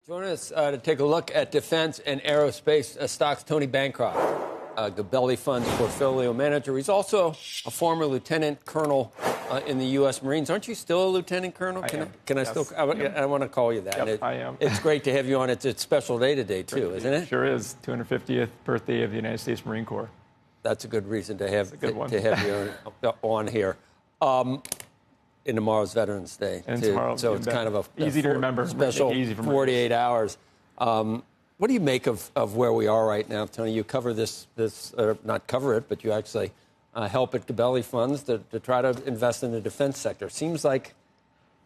Join us to take a look at defense and aerospace stocks. Tony Bancroft, Gabelli Funds portfolio manager. He's also a former lieutenant colonel in the U.S. Marines. Aren't you still a lieutenant colonel? Can I still? I want to call you that. Yep, I am. It's great to have you on. It's a special day today, too, isn't it? Sure is. 250th birthday of the United States Marine Corps. That's a good reason to have you on here. In tomorrow's Veterans Day, and too. Tomorrow, so it's kind of a easy to remember, special 48 hours. What do you make of where we are right now, Tony? You cover this not cover it, but you actually help at Gabelli Funds to try to invest in the defense sector. Seems like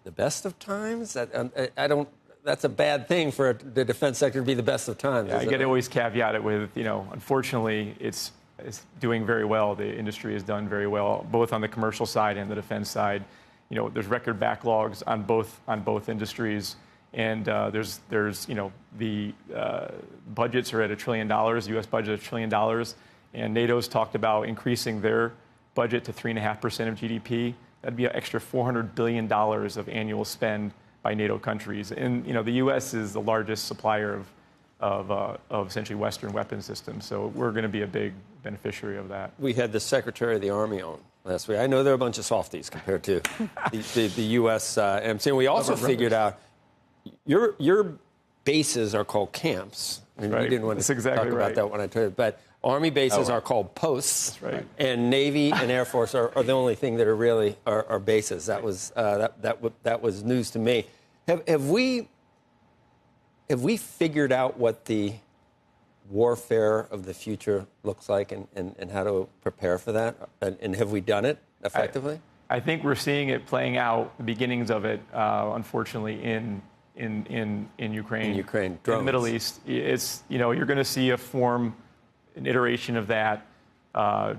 the best of times. That's a bad thing for the defense sector to be the best of times. Yeah, I get to always caveat it with, unfortunately, it's doing very well. The industry has done very well, both on the commercial side and the defense side. There's record backlogs on both industries, and there's the budgets are at $1 trillion. The U.S. budget is $1 trillion, and NATO's talked about increasing their budget to 3.5% of GDP. That'd be an extra $400 billion of annual spend by NATO countries. And the U.S. is the largest supplier of essentially Western weapon systems, so we're going to be a big beneficiary of that. We had the Secretary of the Army on last week. I know they're a bunch of softies compared to the U.S. MC. We also figured out your bases are called camps. And right. You didn't want to talk about that when I told you, but Army bases are called posts. That's right. And Navy and Air Force are the only thing that are really are bases. That was that was news to me. Have we figured out what the warfare of the future looks like and how to prepare for that? And have we done it effectively? I think we're seeing it playing out, the beginnings of it, unfortunately, in Ukraine. In Ukraine, drones. In the Middle East. It's, you're going to see an iteration of that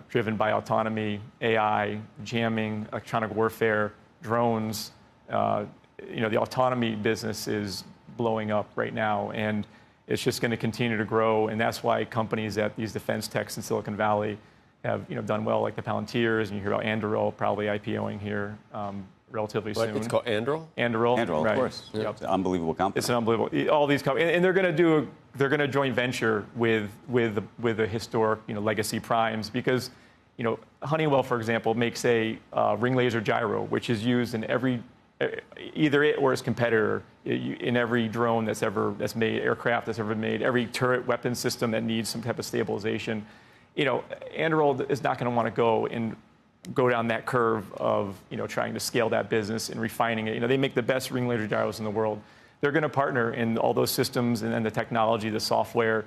driven by autonomy, AI, jamming, electronic warfare, drones. The autonomy business is blowing up right now, and it's just going to continue to grow, and that's why companies at these defense techs in Silicon Valley have done well, like the Palantirs, and you hear about Anduril probably IPOing here relatively soon. It's called Anduril? Anduril, right. Of course. Yep. It's an unbelievable company. It's an unbelievable. All these companies, and they're going to joint venture with the historic legacy primes, because Honeywell, for example, makes a ring laser gyro, which is used in either it or its competitor in every drone that's made, aircraft that's ever made, every turret weapon system that needs some type of stabilization. Anduril is not going to want to go down that curve of trying to scale that business and refining it. They make the best ring laser gyros in the world. They're going to partner in all those systems, and then the technology, the software,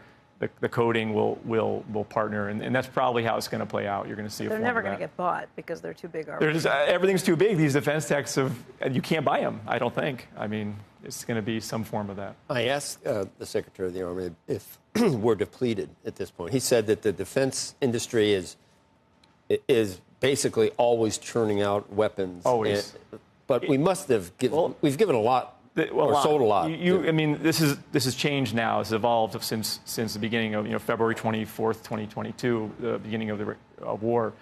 the coding will partner, and that's probably how it's going to play out. You're going to see. They're never going to get bought because they're too big. Everything's too big. These defense techs you can't buy them. I don't think. I mean, it's going to be some form of that. I asked the Secretary of the Army if we're depleted at this point. He said that the defense industry is basically always churning out weapons. Always. But we must have we've given a lot. Sold a lot. I mean, this has changed now. It's evolved since the beginning of February 24th, 2022, the beginning of the war.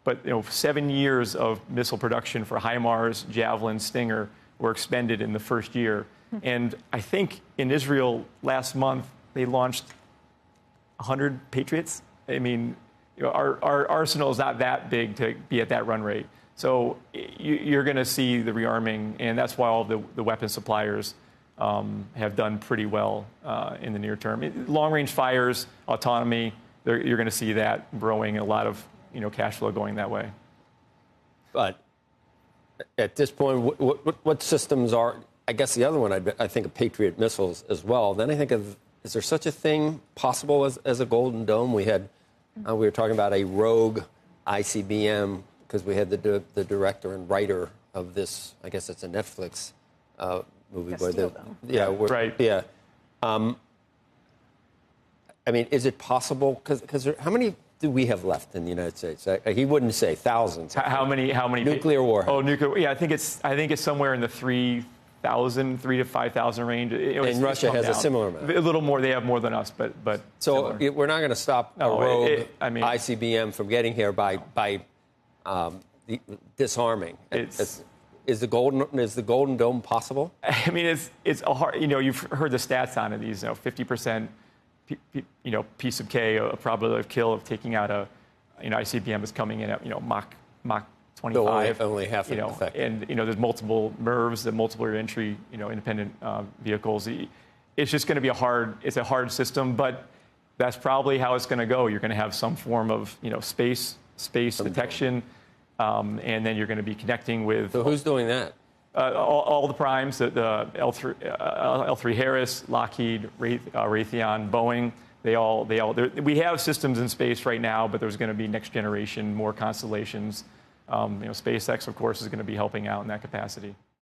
But 7 years of missile production for HIMARS, Javelin, Stinger were expended in the first year. And I think in Israel last month they launched 100 Patriots. I mean, our arsenal is not that big to be at that run rate. So you're going to see the rearming, and that's why all the weapon suppliers have done pretty well in the near term. Long-range fires, autonomy, you're going to see that growing, a lot of cash flow going that way. But at this point, what systems are? I guess the other one, I think of Patriot missiles as well. Then I think of, is there such a thing possible as a Golden Dome? We were talking about a rogue ICBM, because we had the director and writer of this, I guess it's a Netflix movie. Right. Yeah. I mean, is it possible? Because how many do we have left in the United States? He wouldn't say thousands. How many nuclear warheads? Oh, nuclear. Yeah, I think it's somewhere in the 3,000 to 5,000 range. And Russia has a similar amount. A little more. They have more than us, but so similar. We're not going to stop a rogue ICBM from getting here by disarming. Is the Golden Dome possible? I mean, it's a hard. You've heard the stats on it. These 50% piece of K, a probability of kill of taking out a ICBM is coming in at Mach 25. No, only half effect. And there's multiple MIRVs, the multiple reentry independent vehicles. It's just going to be a hard system, but that's probably how it's going to go. You're going to have some form of space detection, and then you're going to be connecting with. So who's doing that? All the primes, the L3 Harris, Lockheed, Raytheon, Boeing. We have systems in space right now, but there's going to be next generation, more constellations. SpaceX, of course, is going to be helping out in that capacity.